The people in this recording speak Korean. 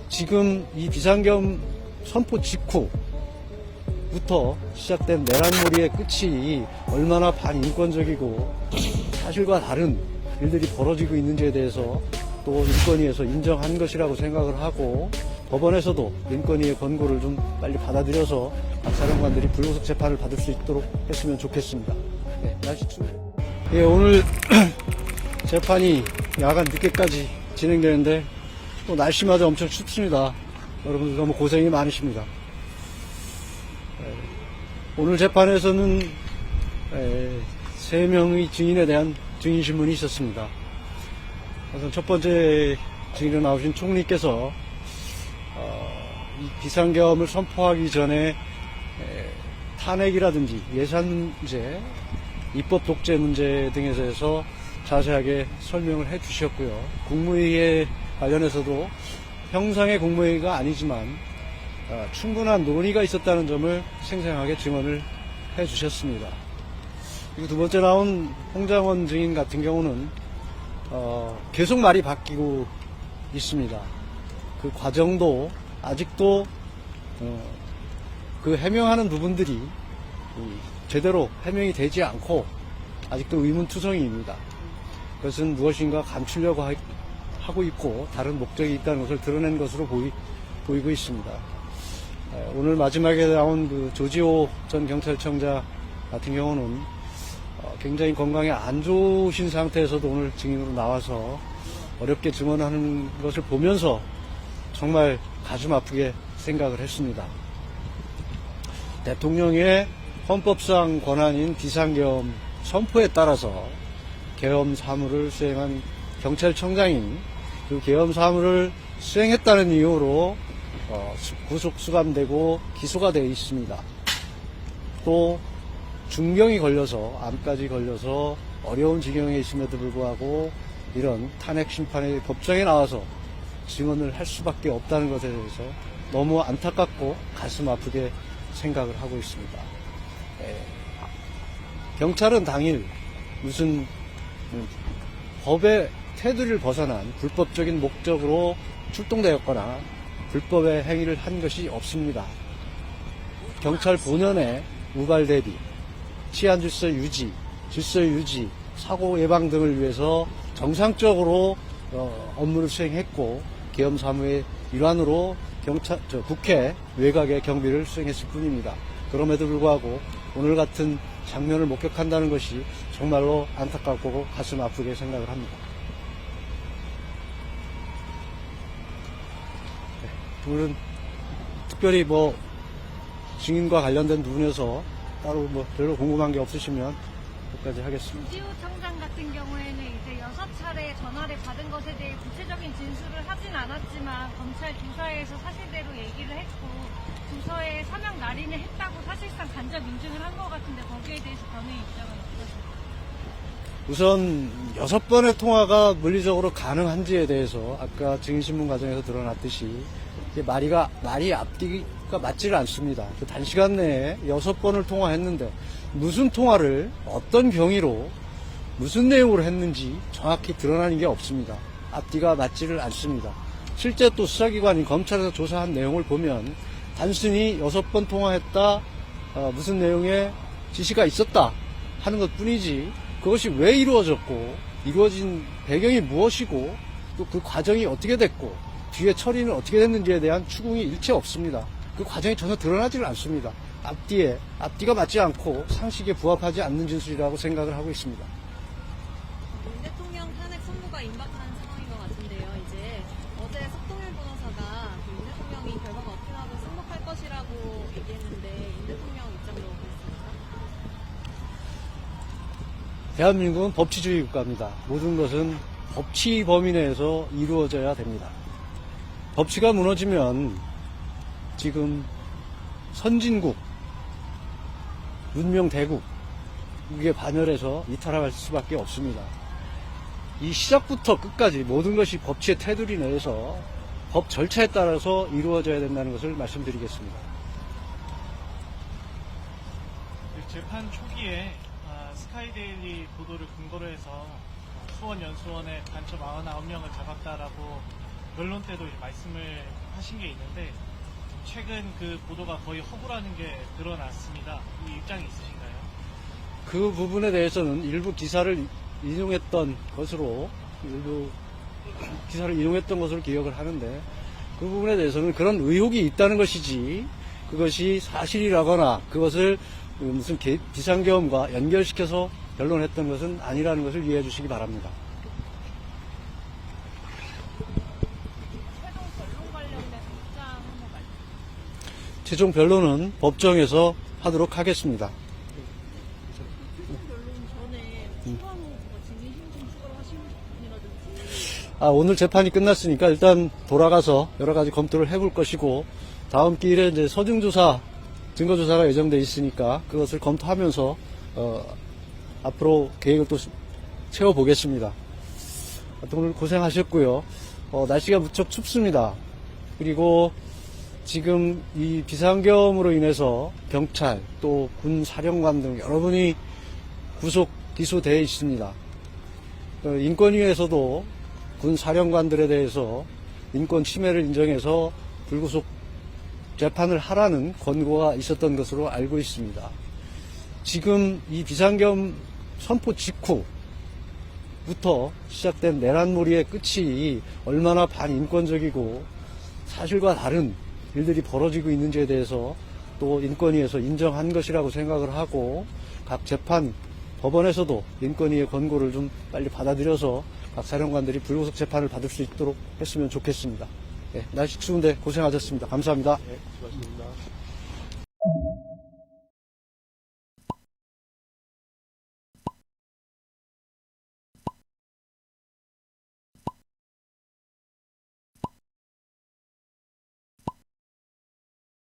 지금 이 비상계엄 선포 직후부터 시작된 내란몰이의 끝이 얼마나 반인권적이고 사실과 다른 일들이 벌어지고 있는지에 대해서 또 인권위에서 인정한 것이라고 생각을 하고, 법원에서도 인권위의 권고를 좀 빨리 받아들여서 각 사령관들이 불구속 재판을 받을 수 있도록 했으면 좋겠습니다. 네, 날씨 춥네요. 예, 오늘 재판이 야간 늦게까지 진행되는데 또 날씨마저 엄청 춥습니다. 여러분들 너무 고생이 많으십니다. 오늘 재판에서는 3명의 증인에 대한 증인신문이 있었습니다. 우선 첫 번째 증인으로 나오신 총리께서 이 비상계엄을 선포하기 전에 탄핵이라든지 예산 문제, 입법 독재 문제 등에 대해서 자세하게 설명을 해 주셨고요. 국무회의에 관련해서도 평상의 국무회의가 아니지만 충분한 논의가 있었다는 점을 생생하게 증언을 해 주셨습니다. 그리고 두 번째 나온 홍장원 증인 같은 경우는 계속 말이 바뀌고 있습니다. 그 과정도 아직도 그 해명하는 부분들이 제대로 해명이 되지 않고 아직도 의문투성이입니다. 그것은 무엇인가 감추려고 하고 있고 다른 목적이 있다는 것을 드러낸 것으로 보이고 있습니다. 오늘 마지막에 나온 그 조지호 전 경찰청장 같은 경우는 굉장히 건강이 안 좋으신 상태에서도 오늘 증인으로 나와서 어렵게 증언하는 것을 보면서 정말 가슴 아프게 생각을 했습니다. 대통령의 헌법상 권한인 비상계엄 선포에 따라서 계엄 사무를 수행한 경찰청장인 그 계엄 사무를 수행했다는 이유로 구속 수감되고 기소가 되어 있습니다. 또 중병이 걸려서, 암까지 걸려서 어려운 지경에 있음에도 불구하고 이런 탄핵 심판의 법정에 나와서 증언을 할 수밖에 없다는 것에 대해서 너무 안타깝고 가슴 아프게 생각을 하고 있습니다. 경찰은 당일 무슨 법의 테두리를 벗어난 불법적인 목적으로 출동되었거나 불법의 행위를 한 것이 없습니다. 경찰 본연의 우발 대비, 치안 질서 유지, 사고 예방 등을 위해서 정상적으로 업무를 수행했고 계엄 사무의 일환으로 국회 외곽의 경비를 수행했을 뿐입니다. 그럼에도 불구하고 오늘 같은 장면을 목격한다는 것이 정말로 안타깝고 가슴 아프게 생각을 합니다. 오늘은 특별히 증인과 관련된 부분에서 따로 별로 궁금한 게 없으시면 여기까지 하겠습니다. 조지호 청장 같은 경우에는 이제 6차례 전화를 받은 것에 대해 구체적인 진술을 하진 않았지만 검찰 조사에서 사실대로 얘기를 했고 조서에 사명 날인을 했다고 사실상 간접 인증을 한 것 같은데 거기에 대해서 변호의 입장은 어떠세요? 우선 6번의 통화가 물리적으로 가능한지에 대해서 아까 증인신문 과정에서 드러났듯이 말이 앞뒤가 맞지를 않습니다. 그 단시간 내에 6번을 통화했는데 무슨 통화를 어떤 경위로 무슨 내용으로 했는지 정확히 드러나는 게 없습니다. 앞뒤가 맞지를 않습니다. 실제 또 수사기관인 검찰에서 조사한 내용을 보면 단순히 6번 통화했다, 무슨 내용의 지시가 있었다 하는 것 뿐이지 그것이 왜 이루어졌고 이루어진 배경이 무엇이고 또 그 과정이 어떻게 됐고 뒤에 처리는 어떻게 됐는지에 대한 추궁이 일체 없습니다. 그 과정이 전혀 드러나지를 않습니다. 앞뒤가 맞지 않고 상식에 부합하지 않는 진술이라고 생각을 하고 있습니다. 윤 대통령 탄핵 선고가 임박한 상황인 것 같은데요. 이제 어제 석동일 변호사가 윤 대통령이 결과가 없긴 하고 승복할 것이라고 얘기했는데 윤 대통령 입장도 그렇습니까? 대한민국은 법치주의 국가입니다. 모든 것은 법치 범위 내에서 이루어져야 됩니다. 법치가 무너지면 지금 선진국, 문명 대국, 이게 반열에서 이탈할 수밖에 없습니다. 이 시작부터 끝까지 모든 것이 법치의 테두리 내에서 법 절차에 따라서 이루어져야 된다는 것을 말씀드리겠습니다. 재판 초기에 스카이데일리 보도를 근거로 해서 수원 연수원에 간첩 99명을 잡았다라고 언론 때도 말씀을 하신 게 있는데 최근 그 보도가 거의 허구라는 게 드러났습니다. 이 입장이 있으신가요? 그 부분에 대해서는 일부 기사를 인용했던 것으로 기억을 하는데 그 부분에 대해서는 그런 의혹이 있다는 것이지 그것이 사실이라거나 그것을 무슨 비상계엄과 연결시켜서 변론했던 것은 아니라는 것을 이해해 주시기 바랍니다. 최종 변론 관련된 입장 한번 말씀. 최종 변론은 법정에서 하도록 하겠습니다. 결론 전에 추가로 증인 신청 추가로 하시는 분이라든지 오늘 재판이 끝났으니까 일단 돌아가서 여러 가지 검토를 해볼 것이고 다음 기일에 이제 서중조사, 증거조사가 예정돼 있으니까 그것을 검토하면서 앞으로 계획을 또 세워보겠습니다. 오늘 고생하셨고요. 날씨가 무척 춥습니다. 그리고 지금 이 비상계엄으로 인해서 경찰 또 군 사령관 등 여러분이 구속 기소되어 있습니다. 인권위에서도 군 사령관들에 대해서 인권 침해를 인정해서 불구속 재판을 하라는 권고가 있었던 것으로 알고 있습니다. 지금 이 비상계엄 선포 직후부터 시작된 내란몰이의 끝이 얼마나 반인권적이고 사실과 다른 일들이 벌어지고 있는지에 대해서 또 인권위에서 인정한 것이라고 생각을 하고 각 재판 법원에서도 인권위의 권고를 좀 빨리 받아들여서 각 사령관들이 불구속 재판을 받을 수 있도록 했으면 좋겠습니다. 날씨 추운데 고생하셨습니다. 감사합니다. 네, 수고하셨습니다.